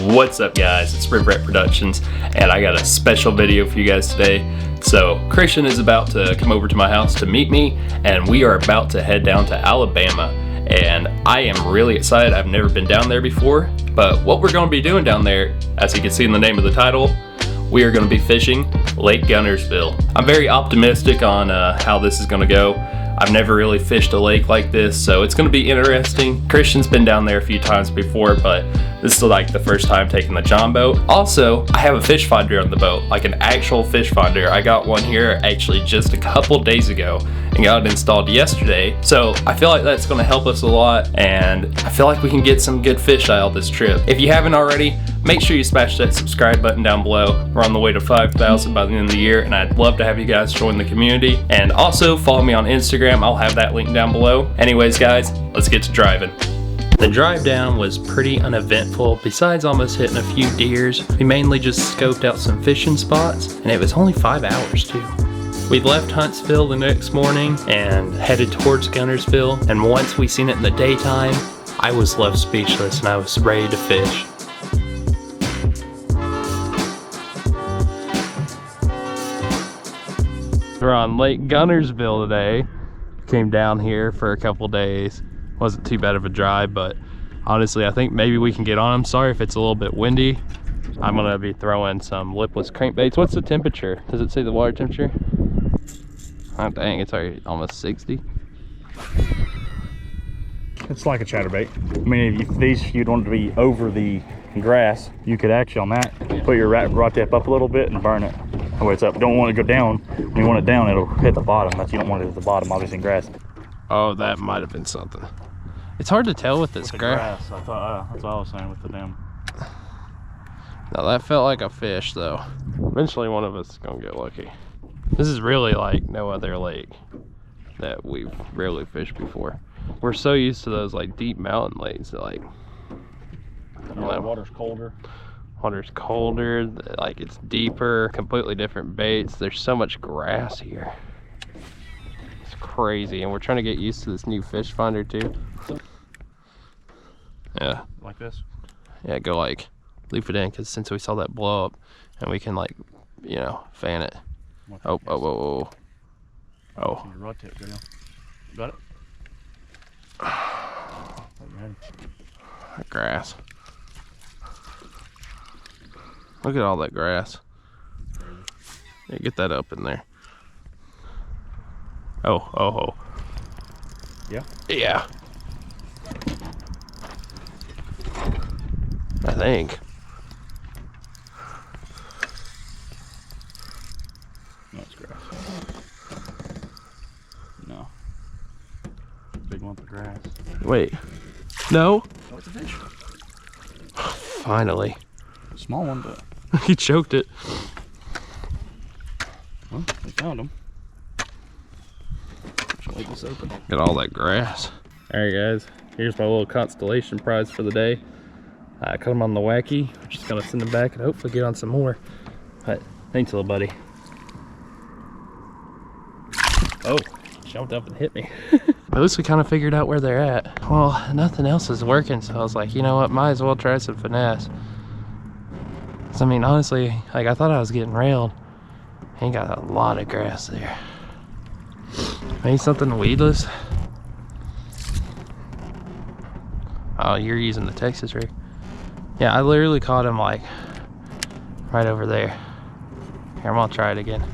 What's up guys, it's Riverette Productions and I got a special video for you guys today. So Christian is about to come over to my house to meet me and we are about to head down to Alabama, and I am really excited. I've never been down there before, but what we're going to be doing down there, as you can see in the name of the title, we are going to be fishing Lake Guntersville. I'm very optimistic on how this is going to go. I've never really fished a lake like this, so it's going to be interesting. Christian's been down there a few times before, but this is like the first time taking the John boat. Also, I have a fish finder on the boat, like an actual fish finder. I got one here actually just a couple days ago and got it installed yesterday. So I feel like that's going to help us a lot, and I feel like we can get some good fish out of this trip. If you haven't already, make sure you smash that subscribe button down below. We're on the way to 5,000 by the end of the year, and I'd love to have you guys join the community. And also follow me on Instagram. I'll have that link down below. Anyways guys, let's get to driving. The drive down was pretty uneventful. Besides almost hitting a few deers, we mainly just scoped out some fishing spots, and it was only 5 hours too. We left Huntsville the next morning and headed towards Guntersville, and once we seen it in the daytime, I was left speechless and I was ready to fish. We're on Lake Guntersville today. Came down here for a couple days. Wasn't too bad of a drive, but honestly I think maybe we can get on them. Sorry if it's a little bit windy. I'm gonna be throwing some lipless crankbaits. What's the temperature? Does it say the water temperature? Oh dang, it's already almost 60. It's like a chatterbait. I mean, if these you'd want it to be over the grass, you could actually on that put your rod tip up a little bit and burn it. That way it's up. Don't want it to go down. When you want it down, it'll hit the bottom. But you don't want it at the bottom, obviously in grass. Oh, that might have been something. It's hard to tell with this grass. I thought that's what I was saying with the damn. Now that felt like a fish though. Eventually one of us is gonna get lucky. This is really like no other lake that we've rarely fished before. We're so used to those like deep mountain lakes that like, the water's colder. Water's colder, like it's deeper, completely different baits. There's so much grass here. It's crazy, and we're trying to get used to this new fish finder too. Yeah. Like this? Yeah, go like loop it in, because since we saw that blow up, and we can like, you know, fan it. Oh. Your rod tip, go down. Got it? That grass. Look at all that grass. Yeah, get that up in there. Oh. Yeah? Yeah. I think. No, it's grass. No. Big lump of grass. Wait. No? Oh, it's a fish. Finally. Small one, but He choked it. well, we found him. Should leave this open. Got all that grass. Alright guys, here's my little constellation prize for the day. I caught him on the wacky. I'm just gonna send him back and hopefully get on some more. But thanks, little buddy. Oh, jumped up and hit me. At least we kind of figured out where they're at. Well, nothing else is working, so I was like, you know what, might as well try some finesse. So, I mean, honestly, like I thought I was getting railed. He got a lot of grass there. Maybe something weedless. Oh, you're using the Texas rig. Yeah, I literally caught him like right over there. Here, I'm gonna try it again.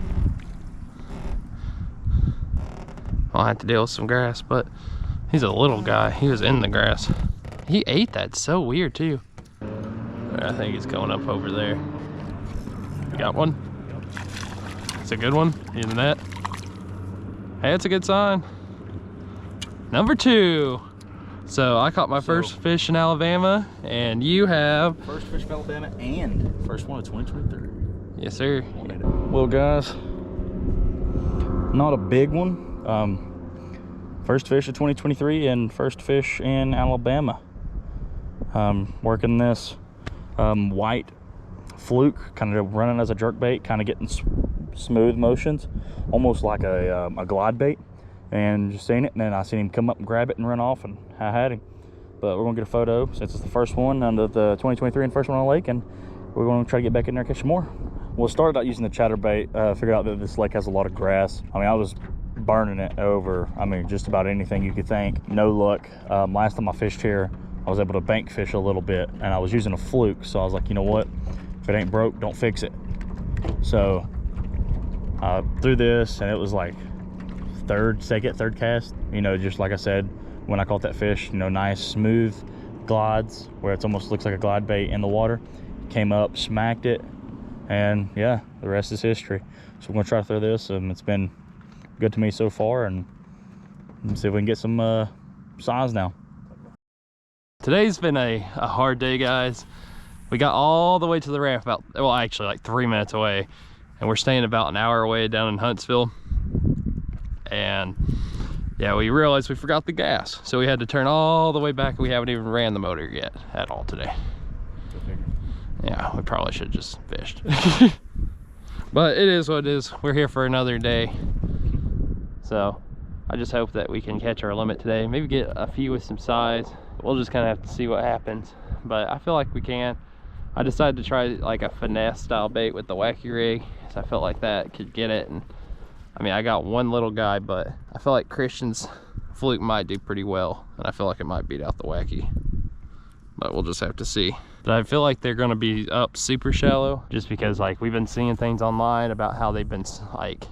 I'll have to deal with some grass, but he's a little guy. He was in the grass. He ate that. So weird too. I think he's going up over there. You got one? It's a good one. In the net. Hey, it's a good sign. Number 2. So I caught my first fish in Alabama, and you have First fish in Alabama and first one of 2023. Yes, sir. Well, guys, not a big one. First fish of 2023 and first fish in Alabama. Working this white fluke, kind of running as a jerk bait, kind of getting smooth motions, almost like a glide bait. And just seen it, and then I seen him come up and grab it and run off, and I had him. but we're gonna get a photo since it's the first one under the 2023 and first one on the lake, and we're gonna try to get back in there and catch some more. We'll start out using the chatterbait. Figured out that this lake has a lot of grass. I mean, I was burning it over, I mean, just about anything you could think. No luck. Last time I fished here, I was able to bank fish a little bit, and I was using a fluke, so I was like, you know what, if it ain't broke, don't fix it. So I threw this, and it was like third cast, you know, just like I said when I caught that fish, you know, nice smooth glides where it almost looks like a glide bait in the water. Came up, smacked it, and yeah, the rest is history. So we're gonna try to throw this, and it's been good to me so far, and see if we can get some size now. Today's been a hard day, guys. We got all the way to the ramp, about, well, actually like 3 minutes away, and we're staying about an hour away down in Huntsville. And yeah, we realized we forgot the gas, so we had to turn all the way back. We haven't even ran the motor yet at all today. Yeah, we probably should have just fished. But it is what it is. We're here for another day, so I just hope that we can catch our limit today, maybe get a few with some size. We'll just kind of have to see what happens, but I feel like we can. I decided to try like a finesse style bait with the wacky rig, so I felt like that could get it. And I mean, I got one little guy, but I feel like Christian's fluke might do pretty well, and I feel like it might beat out the wacky, but we'll just have to see. But I feel like they're going to be up super shallow, just because like we've been seeing things online about how they've been like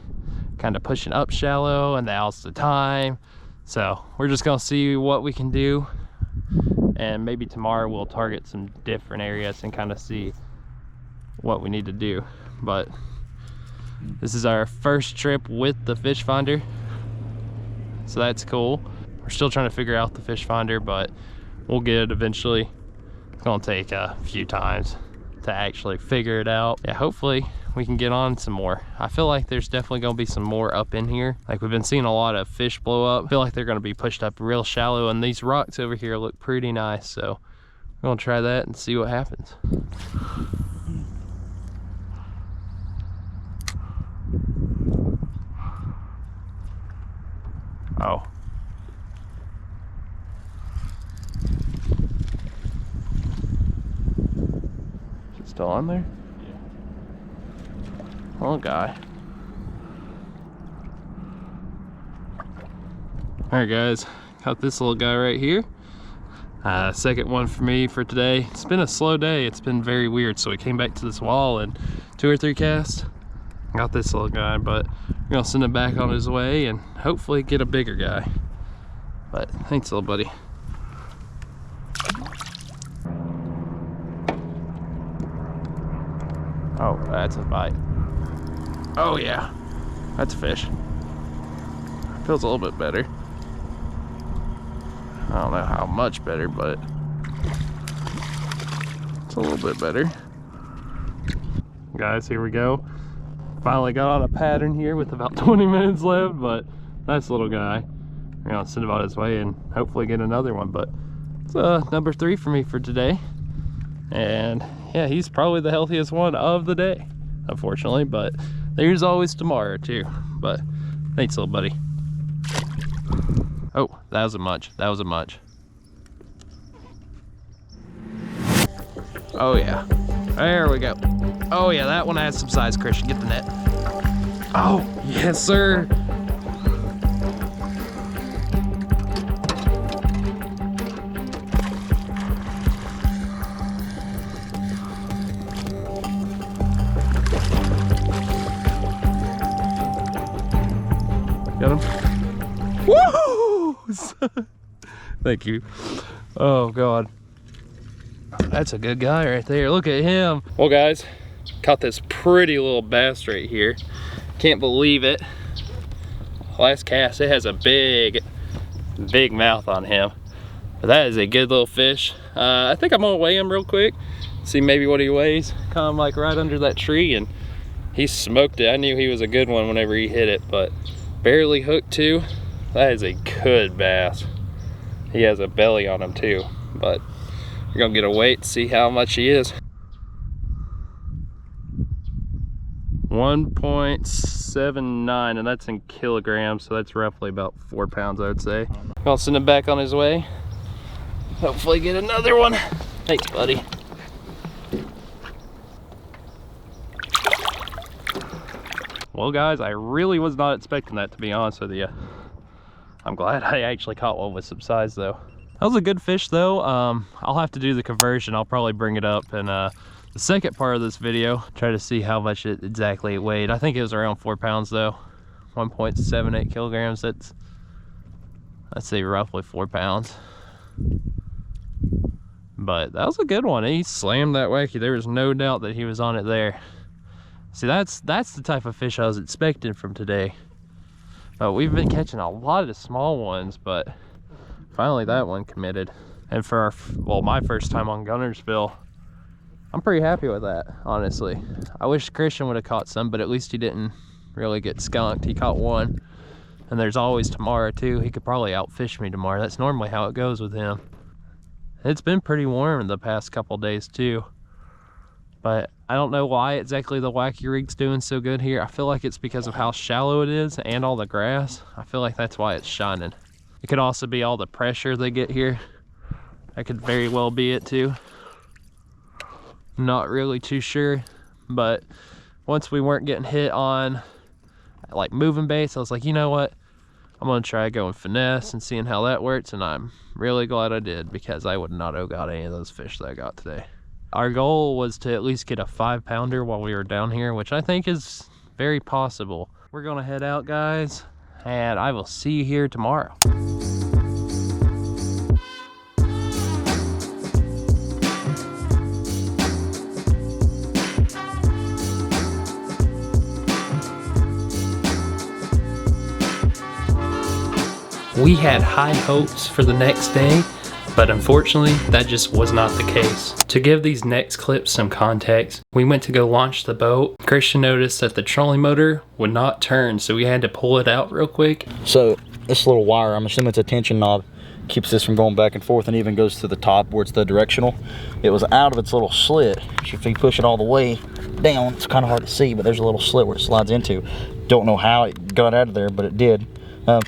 kind of pushing up shallow, and now's the time. So we're just going to see what we can do, and maybe tomorrow we'll target some different areas and kind of see what we need to do. But this is our first trip with the fish finder, so that's cool. We're still trying to figure out the fish finder, but we'll get it eventually. It's gonna take a few times to actually figure it out. Yeah, hopefully we can get on some more. I feel like there's definitely gonna be some more up in here. Like, we've been seeing a lot of fish blow up. I feel like they're gonna be pushed up real shallow, and these rocks over here look pretty nice, so we're gonna try that and see what happens. Oh. Is it still on there? Yeah. Oh, guy. Alright, guys. Got this little guy right here. Second one for me for today. It's been a slow day. It's been very weird. So we came back to this wall and 2 or 3 casts. Got this little guy, but we're gonna send him back on his way and hopefully get a bigger guy. But thanks, little buddy. Oh, that's a bite. Oh yeah, that's a fish. Feels a little bit better. I don't know how much better, but it's a little bit better. Guys, here we go. Finally got on a pattern here with about 20 minutes left, but nice little guy. We're gonna send him on his way and hopefully get another one. But it's number 3 for me for today. And yeah, he's probably the healthiest one of the day, unfortunately, but there's always tomorrow too. But thanks, little buddy. Oh, that was a munch. That was a munch. Oh yeah, there we go. Oh yeah, that one has some size. Christian, get the net. Oh, yes sir. Got him? Woo! Thank you. Oh God. That's a good guy right there. Look at him. Well, guys, caught this pretty little bass right here. Can't believe it. Last cast, it has a big mouth on him. But that is a good little fish. I think I'm gonna weigh him real quick, see maybe what he weighs. Come like right under that tree, and he smoked it. I knew he was a good one whenever he hit it, but barely hooked too. That is a good bass. He has a belly on him too, but we're gonna get a weight to see how much he is. 1.79, and that's in kilograms, so that's roughly about 4 pounds, I would say. I'll send him back on his way. Hopefully get another one. Thanks, buddy. Well guys, I really was not expecting that, to be honest with you. I'm glad I actually caught one with some size though. That was a good fish though. I'll have to do the conversion. I'll probably bring it up in the second part of this video. Try to see how much it exactly weighed. I think it was around 4 pounds though. 1.78 kilograms. That's, let's say, roughly 4 pounds. But that was a good one. He slammed that wacky. There was no doubt that he was on it there. See, that's the type of fish I was expecting from today. We've been catching a lot of the small ones, but finally that one committed. And for my first time on Guntersville, I'm pretty happy with that, honestly. I wish Christian would have caught some, but at least he didn't really get skunked. He caught one, and there's always tomorrow too. He could probably outfish me tomorrow. That's normally how it goes with him. It's been pretty warm the past couple days too, but I don't know why exactly the wacky rig's doing so good here. I feel like it's because of how shallow it is and all the grass. I feel like that's why it's shining. It could also be all the pressure they get here. That could very well be it too. Not really too sure, but once we weren't getting hit on like moving baits, I was like, you know what? I'm gonna try going finesse and seeing how that works, and I'm really glad I did, because I would not have got any of those fish that I got today. Our goal was to at least get a 5-pounder while we were down here, which I think is very possible. We're gonna head out, guys, and I will see you here tomorrow. We had high hopes for the next day, but unfortunately that just was not the case. To give these next clips some context, we went to go launch the boat. Christian noticed that the trolling motor would not turn, so we had to pull it out real quick. So this little wire, I'm assuming it's a tension knob, keeps this from going back and forth, and even goes to the top where it's the directional. It was out of its little slit. If you push it all the way down, it's kind of hard to see, but there's a little slit where it slides into. Don't know how it got out of there, but it did.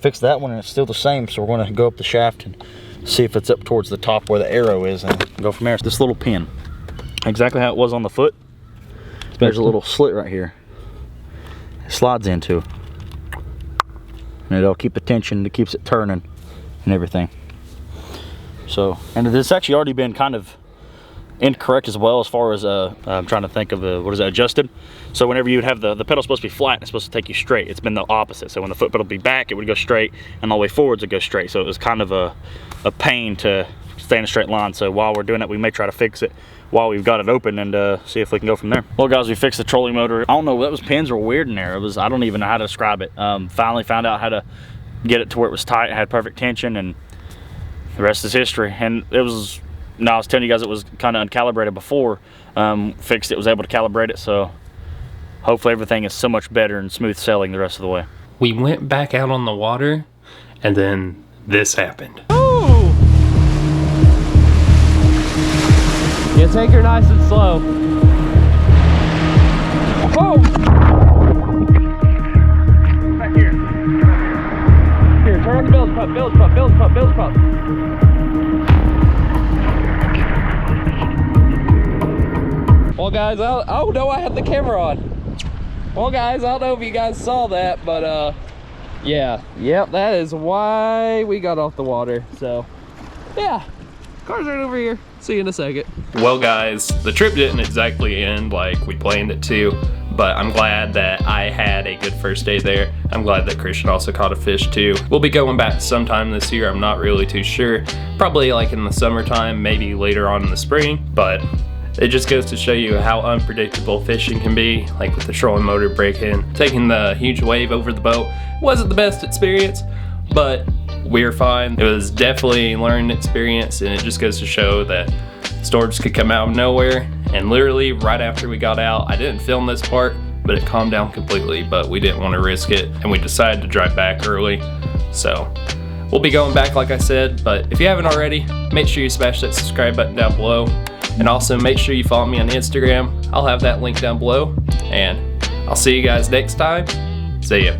Fixed that one, and it's still the same, so we're going to go up the shaft and see if it's up towards the top where the arrow is, and go from there. This little pin, exactly how it was on the foot, there's a little slit right here it slides into, and it'll keep the tension, it keeps it turning and everything. So, and it's actually already been kind of incorrect as well, as far as I'm trying to think of what is that, adjusted. So whenever you would have the pedal supposed to be flat, it's supposed to take you straight. It's been the opposite. So when the foot pedal would be back, it would go straight, and all the way forwards it would go straight. So it was kind of a pain to stay in a straight line. So while we're doing that, we may try to fix it while we've got it open, and see if we can go from there. Well guys, we fixed the trolling motor. I don't know, those pins were weird in there. It was, I don't even know how to describe it. Finally found out how to get it to where it was tight, it had perfect tension, and the rest is history. And it was, no, I was telling you guys it was kind of uncalibrated before. Fixed it, was able to calibrate it, so hopefully everything is so much better and smooth sailing the rest of the way. We went back out on the water, and then this happened. Ooh! Yeah, take her nice and slow. Whoa! Back here. Here, turn on the bilge pump, bilge pump, bilge pump, bilge pump. Well guys, oh no, I had the camera on. Well guys, I don't know if you guys saw that, but yeah, yep, that is why we got off the water. So yeah, car's right over here. See you in a second. Well guys, the trip didn't exactly end like we planned it to, but I'm glad that I had a good first day there. I'm glad that Christian also caught a fish too. We'll be going back sometime this year, I'm not really too sure. Probably like in the summertime, maybe later on in the spring, but it just goes to show you how unpredictable fishing can be, like with the trolling motor break-in. Taking the huge wave over the boat wasn't the best experience, but we're fine. It was definitely a learning experience, and it just goes to show that storms could come out of nowhere. And literally right after we got out, I didn't film this part, but it calmed down completely, but we didn't want to risk it, and we decided to drive back early. So we'll be going back like I said, but if you haven't already, make sure you smash that subscribe button down below. And also make sure you follow me on Instagram. I'll have that link down below. And I'll see you guys next time. See ya.